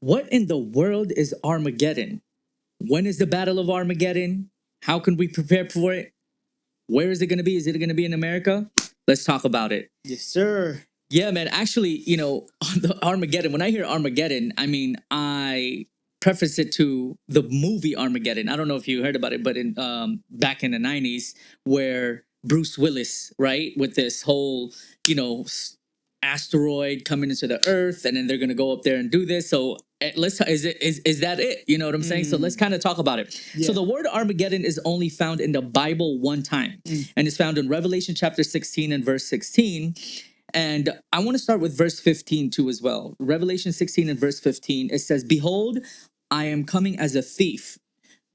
What in the world is Armageddon? When is the Battle of Armageddon? How can we prepare for it? Where is it going to be? Is it going to be in America? Let's talk about it. Yes, sir. Yeah, man. Actually, on the Armageddon, when I hear Armageddon, I mean, I preface it to the movie Armageddon. I don't know if you heard about it, but in back in the 90s, where Bruce Willis, right, with this whole, you know, asteroid coming into the Earth, and then they're gonna go up there and do this. So let's is that it? You know what I'm saying? So let's kind of talk about it. Yeah. So the word Armageddon is only found in the Bible one time, and it's found in Revelation chapter 16 and verse 16. And I want to start with verse 15 too as well. Revelation 16 and verse 15, it says, "Behold, I am coming as a thief."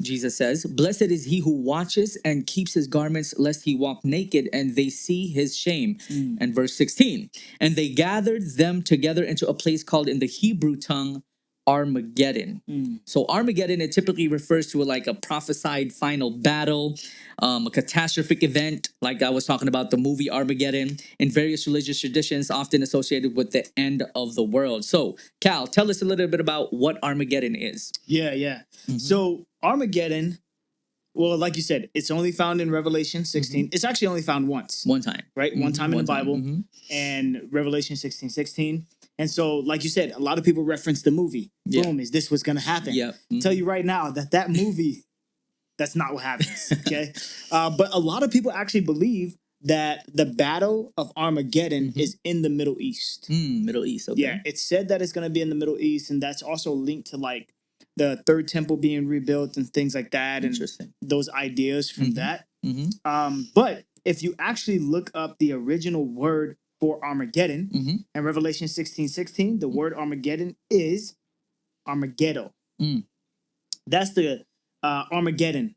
Jesus says, "Blessed is he who watches and keeps his garments, lest he walk naked and they see his shame." And verse 16, "And they gathered them together into a place called in the Hebrew tongue Armageddon." So Armageddon, it typically refers to like a prophesied final battle, a catastrophic event, like I was talking about the movie Armageddon, in various religious traditions, often associated with the end of the world. So, Cal, tell us a little bit about what Armageddon is. Yeah. So Armageddon, well, like you said, it's only found in Revelation 16. It's actually only found once. One time. Right? One time in the Bible. And Revelation 16:16. And so, like you said, a lot of people reference the movie. Yeah. Boom, is this what's going to happen? Yeah. Tell you right now that movie, that's not what happens. Okay. But a lot of people actually believe that the Battle of Armageddon is in the Middle East. Middle East. Okay. Yeah, it's said that it's going to be in the Middle East, and that's also linked to like the third temple being rebuilt and things like that. Interesting. And those ideas from that. Mm-hmm. But if you actually look up the original word for Armageddon in Revelation 16:16, the word Armageddon is Armageddon. That's the Armageddon.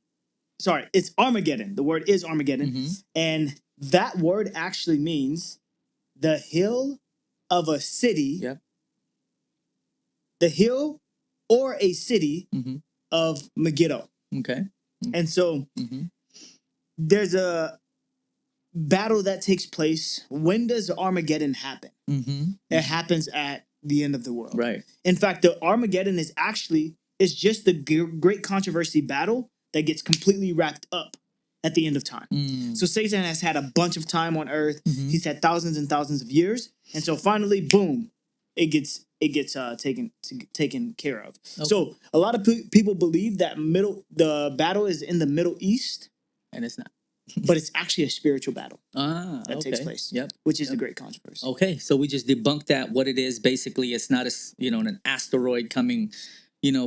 Sorry, it's Armageddon. The word is Armageddon. And that word actually means the hill of a city. Yep. The hill or a city of Megiddo. Okay. And so there's a battle that takes place. When does Armageddon happen? It happens at the end of the world. Right. In fact, the Armageddon is just the great controversy battle that gets completely wrapped up at the end of time. So Satan has had a bunch of time on earth. He's had thousands and thousands of years. And so finally, boom, it gets taken care of. Okay. So a lot of people believe that the battle is in the Middle East. And it's not. But it's actually a spiritual battle that takes Okay. place. Yep. Which is the great controversy. Okay, so we just debunked that. What it is, basically, it's not an asteroid coming,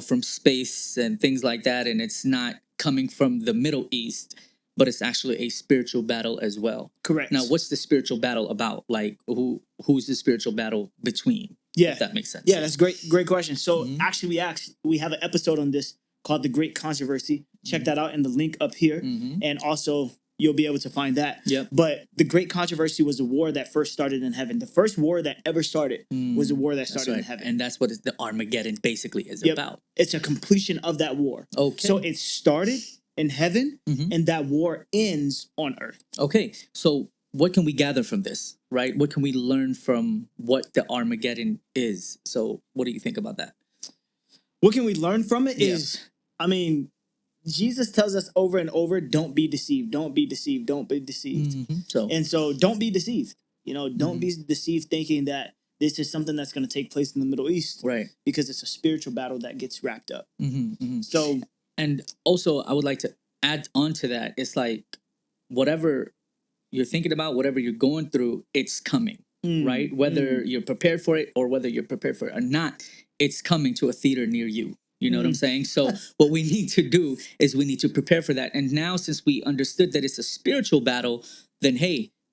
from space and things like that, and it's not coming from the Middle East, but it's actually a spiritual battle as well. Correct. Now, what's the spiritual battle about? Like, who's the spiritual battle between? Yeah, if that makes sense. Yeah, that's great question. So actually, we have an episode on this called "The Great Controversy." Check that out in the link up here, and also you'll be able to find that. Yep. But the Great Controversy was a war that first started in heaven. The first war that ever started was a war that started in heaven. And that's what the Armageddon basically is about. It's a completion of that war. Okay. So it started in heaven, and that war ends on earth. Okay. So what can we gather from this, right? What can we learn from what the Armageddon is? So what do you think about that? What can we learn from it is, I mean, Jesus tells us over and over, don't be deceived, don't be deceived, don't be deceived. So don't be deceived. Don't be deceived thinking that this is something that's going to take place in the Middle East. Right. Because it's a spiritual battle that gets wrapped up. So, and also I would like to add on to that. It's like whatever you're thinking about, whatever you're going through, it's coming, right? Whether you're prepared for it or whether you're prepared for it or not, it's coming to a theater near you. You know what I'm saying? So what we need to do is we need to prepare for that. And now, since we understood that it's a spiritual battle, then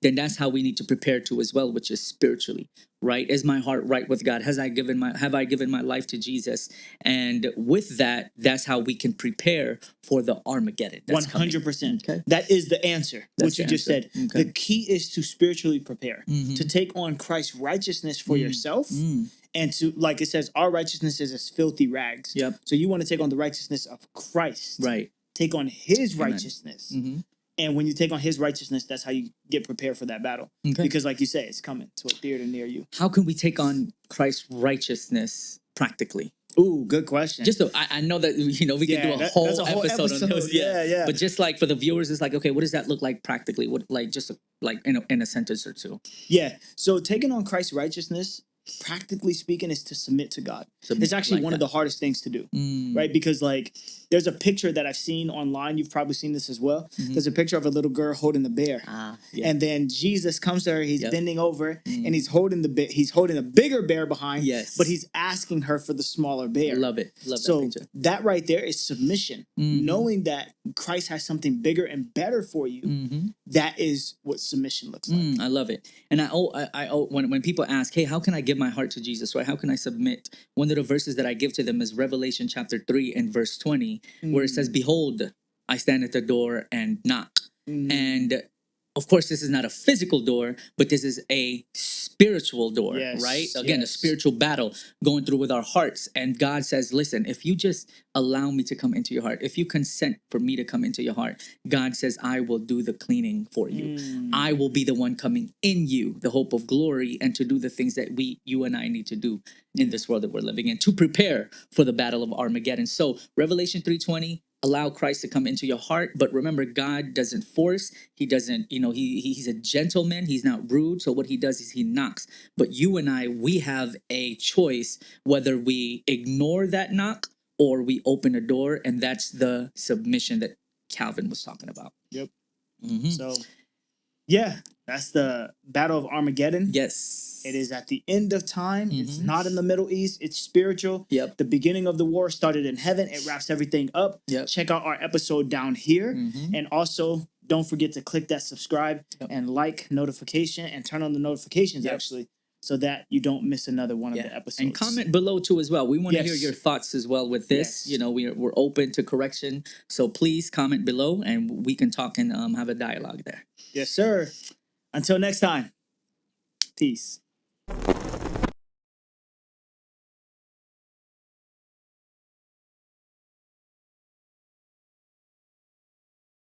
that's how we need to prepare to as well, which is spiritually, right? Is my heart right with God? Have I given my life to Jesus? And with that, that's how we can prepare for the Armageddon. 100%. Okay. That is the answer, That's what you the just answer. said. Okay. The key is to spiritually prepare, to take on Christ's righteousness for yourself. And to, like it says, our righteousness is as filthy rags. Yep. So you want to take on the righteousness of Christ. Right. Take on his righteousness. And when you take on his righteousness, that's how you get prepared for that battle. Okay. Because like you say, it's coming to a theater near you. How can we take on Christ's righteousness practically? Ooh, good question. Just so I know that we can do a that's whole a whole episode on those. Yeah. But just like for the viewers, it's like, okay, what does that look like practically? What, like, just like in a sentence or two. Yeah. So taking on Christ's righteousness, practically speaking, is to submit to God. Submit It's actually like one of that. the hardest things to do, Mm. right? Because like there's a picture that I've seen online. You've probably seen this as well. Mhm. There's a picture of a little girl holding the bear. Yeah. And then Jesus comes to her. He's Yep. bending over Mm. and he's holding he's holding a bigger bear behind. Yes. But he's asking her for the smaller bear. Love it. Love So that picture. that right there is submission. Mhm. Knowing that Christ has something bigger and better for you. Mhm. That is what submission looks like. I love it. And when people ask, hey, how can I give my heart to Jesus, right? How can I submit? One of the verses that I give to them is Revelation chapter 3 and verse 20, where it says, behold, I stand at the door and knock. And of course, this is not a physical door, but this is a spiritual door, Yes, right? Again, a yes. spiritual battle going through with our hearts. And God says, listen, if you just allow me to come into your heart, if you consent for me to come into your heart, God says, I will do the cleaning for you. I will be the one coming in you, the hope of glory, and to do the things that you and I need to do in this world that we're living in to prepare for the battle of Armageddon. So Revelation 3:20, allow Christ to come into your heart. But remember, God doesn't force. He doesn't, he's a gentleman. He's not rude. So what he does is he knocks. But you and I, we have a choice whether we ignore that knock or we open a door. And that's the submission that Calvin was talking about. Yep. Mhm. So, yeah, that's the Battle of Armageddon. Yes. It is at the end of time. It's Mhm. not in the Middle East. It's spiritual. Yep. The beginning of the war started in heaven. It wraps everything up. Yep. Check out our episode down here. Mhm. And also, don't forget to click that subscribe Yep. and like notification and turn on the notifications, Yep. actually, so that you don't miss another one of the episodes. And comment below too as well. We want to hear Yes. your thoughts as well with this. Yes. We're open to correction. So please comment below and we can talk and have a dialogue there. Yes, sir. Until next time. Peace.